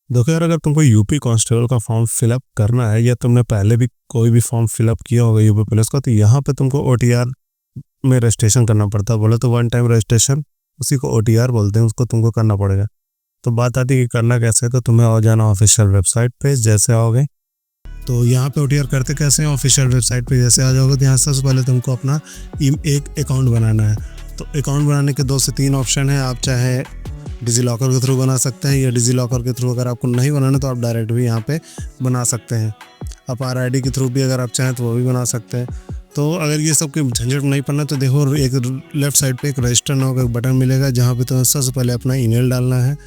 देखो यार, अगर तुमको यूपी कांस्टेबल का फॉर्म फिलअप करना है या तुमने पहले भी कोई भी फॉर्म फिलअप किया होगा यूपी पुलिस का, तो यहाँ पे तुमको ओटीआर में रजिस्ट्रेशन करना पड़ता है। बोले तो वन टाइम रजिस्ट्रेशन, उसी को ओटीआर बोलते हैं, उसको तुमको करना पड़ेगा। तो बात आती है कि करना कैसे है, तो तुम्हें आ जाना ऑफिशियल वेबसाइट पे। जैसे आओगे तो यहाँ पे ओटीआर करते कैसे हैं, ऑफिशियल वेबसाइट पे जैसे आ जाओगे तो यहाँ सबसे पहले तुमको अपना एक अकाउंट बनाना है। तो अकाउंट बनाने के 2 से 3 ऑप्शन हैं। आप चाहे डिजी लॉकर के थ्रू बना सकते हैं, या डिजी लॉकर के थ्रू अगर आपको नहीं बनाना तो आप डायरेक्ट भी यहाँ पे बना सकते हैं। आप आरआईडी के थ्रू भी अगर आप चाहें तो वो भी बना सकते हैं। तो अगर ये सब की झंझट नहीं पड़ना तो देखो, एक लेफ्ट साइड पे एक रजिस्टर नाउ का एक बटन मिलेगा, जहाँ पे तुम्हें सबसे पहले अपना ईमेल डालना है।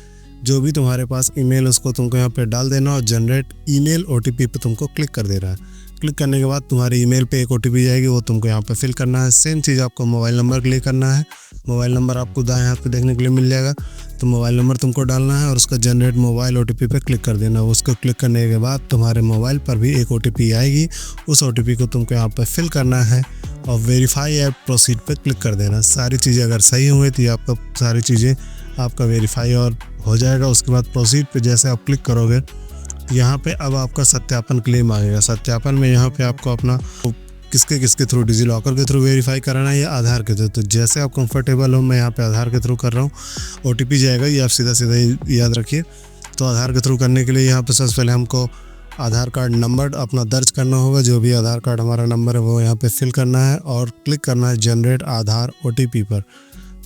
जो भी तुम्हारे पास ईमेल उसको तुमको यहाँ पे डाल देना, और जनरेट ईमेल ओटीपी पे तुमको क्लिक कर देना है। क्लिक करने के बाद तुम्हारे ईमेल पे एक ओटीपी जाएगी, वो तुमको यहाँ पे फिल करना है। सेम चीज़ आपको मोबाइल नंबर के लिए करना है। मोबाइल नंबर आपको दाएं हाथ पे देखने के लिए मिल जाएगा, तो मोबाइल नंबर तुमको डालना है और उसका जनरेट मोबाइल ओटीपी पे क्लिक कर देना। उसको क्लिक करने के बाद तुम्हारे मोबाइल पर भी एक ओटीपी आएगी। उस ओटीपी को तुमको यहाँ पे फिल करना है और वेरीफाई ऐप प्रोसीड पे क्लिक कर देना। सारी चीज़ें अगर सही हुई तो ये आपका सारी चीज़ें आपका वेरीफाई और हो जाएगा। उसके बाद प्रोसीड पे जैसे आप क्लिक करोगे, यहाँ पे अब आपका सत्यापन क्लेम आएगा। सत्यापन में यहाँ पे आपको अपना किसके थ्रू, डिजी लॉकर के थ्रू वेरीफाई कराना है या आधार के थ्रू। तो जैसे आप कंफर्टेबल हो, मैं यहाँ पे आधार के थ्रू कर रहा हूँ। ओटीपी जाएगा, ये आप सीधा याद रखिए। तो आधार के थ्रू करने के लिए यहाँ पे सबसे पहले हमको आधार कार्ड नंबर अपना दर्ज करना होगा। जो भी आधार कार्ड हमारा नंबर है वो यहाँ पे फिल करना है और क्लिक करना है जनरेट आधार ओटीपी पर।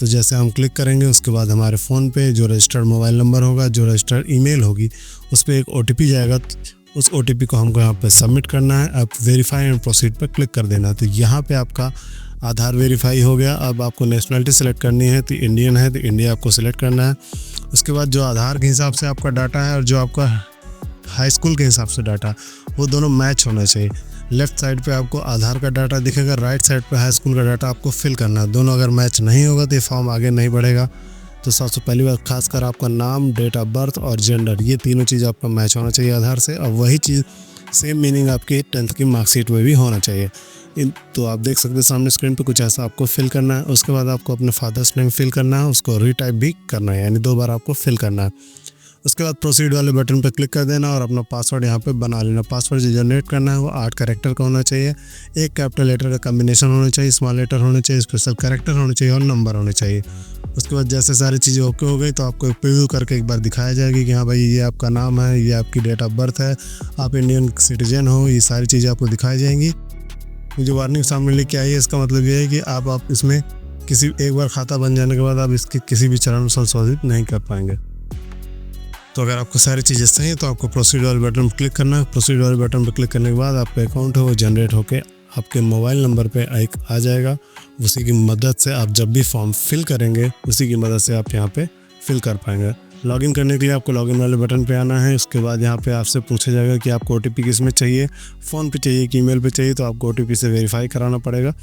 तो जैसे हम क्लिक करेंगे उसके बाद हमारे फ़ोन पे जो रजिस्टर्ड मोबाइल नंबर होगा, जो रजिस्टर्ड ईमेल होगी, उस पर एक ओटीपी जाएगा। उस ओटीपी को हमको यहाँ पे सबमिट करना है। अब वेरीफाई एंड प्रोसीड पर क्लिक कर देना है। तो यहाँ पे आपका आधार वेरीफाई हो गया। अब आपको नेशनलिटी सेलेक्ट करनी है, तो इंडियन है तो इंडिया आपको सिलेक्ट करना है। उसके बाद जो आधार के हिसाब से आपका डाटा है और जो आपका हाई स्कूल के हिसाब से डाटा, वो दोनों मैच होना चाहिए। लेफ्ट साइड पे आपको आधार का डाटा दिखेगा, राइट साइड पे हाई स्कूल का डाटा आपको फिल करना है। दोनों अगर मैच नहीं होगा तो ये फॉर्म आगे नहीं बढ़ेगा। तो सबसे पहली बात, खासकर आपका नाम, डेट ऑफ बर्थ और जेंडर, ये तीनों चीज़ आपका मैच होना चाहिए आधार से। और वही चीज़ सेम मीनिंग आपकी 10th की मार्कशीट में भी होना चाहिए। तो आप देख सकते हैं सामने स्क्रीन पे कुछ ऐसा आपको फिल करना है। उसके बाद आपको अपने फादर्स नेम फिल करना है, उसको रीटाइप भी करना है, यानी 2 बार आपको फिल करना है। उसके बाद प्रोसीड वाले बटन पर क्लिक कर देना और अपना पासवर्ड यहाँ पे बना लेना। पासवर्ड जो जनरेट करना है वो 8 कैरेक्टर का होना चाहिए। एक कैपिटल लेटर का कम्बिनेशन होना चाहिए, स्मॉल लेटर होने चाहिए, स्पेशल कैरेक्टर होने चाहिए और नंबर होने चाहिए। उसके बाद जैसे सारी चीज़ें ओके हो गई तो आपको प्रीव्यू करके एक बार दिखाया जाएगी कि हाँ भाई, ये आपका नाम है, ये आपकी डेट ऑफ बर्थ है, आप इंडियन सिटीजन हो। ये सारी चीज़ें आपको दिखाई जाएंगी। जो वार्निंग सामने लेके आई है, इसका मतलब ये है कि आप इसमें एक बार खाता बन जाने के बाद आप इसके किसी भी चरण में संशोधित नहीं कर पाएंगे। तो अगर आपको सारी चीज़ें सही है तो आपको प्रोसीड वाले बटन पर क्लिक करना है। प्रोसीड वाले बटन पर क्लिक करने के बाद आपका अकाउंट है वो जनरेट होकर आपके मोबाइल नंबर पे एक आ जाएगा। उसी की मदद से आप जब भी फॉर्म फिल करेंगे, उसी की मदद से आप यहाँ पे फिल कर पाएंगे। लॉगिन करने के लिए आपको लॉगिन वाले बटन पे आना है। उसके बाद यहाँ पे आपसे पूछा जाएगा कि आपको ओटीपी किस में चाहिए, फ़ोन पे चाहिए कि ईमेल पे चाहिए। तो आपको ओटीपी से वेरीफाई कराना पड़ेगा।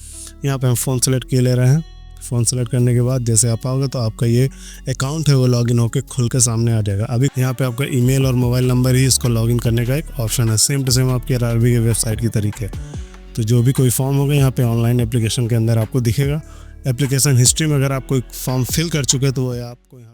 यहाँ पे हम फ़ोन सेलेक्ट किए ले रहे हैं। फ़ोन सेलेक्ट करने के बाद जैसे आप आओगे तो आपका ये अकाउंट है वो लॉगिन होकर खुल के सामने आ जाएगा। अभी यहाँ पे आपका ईमेल और मोबाइल नंबर ही इसको लॉगिन करने का एक ऑप्शन है, सेम टू सेम आपकी आरआरबी के वेबसाइट की तरीके। तो जो भी कोई फॉर्म होगा यहाँ पे ऑनलाइन एप्लीकेशन के अंदर आपको दिखेगा। एप्लीकेशन हिस्ट्री में अगर आप कोई फॉर्म फिल कर चुके तो वो आपको यहाँ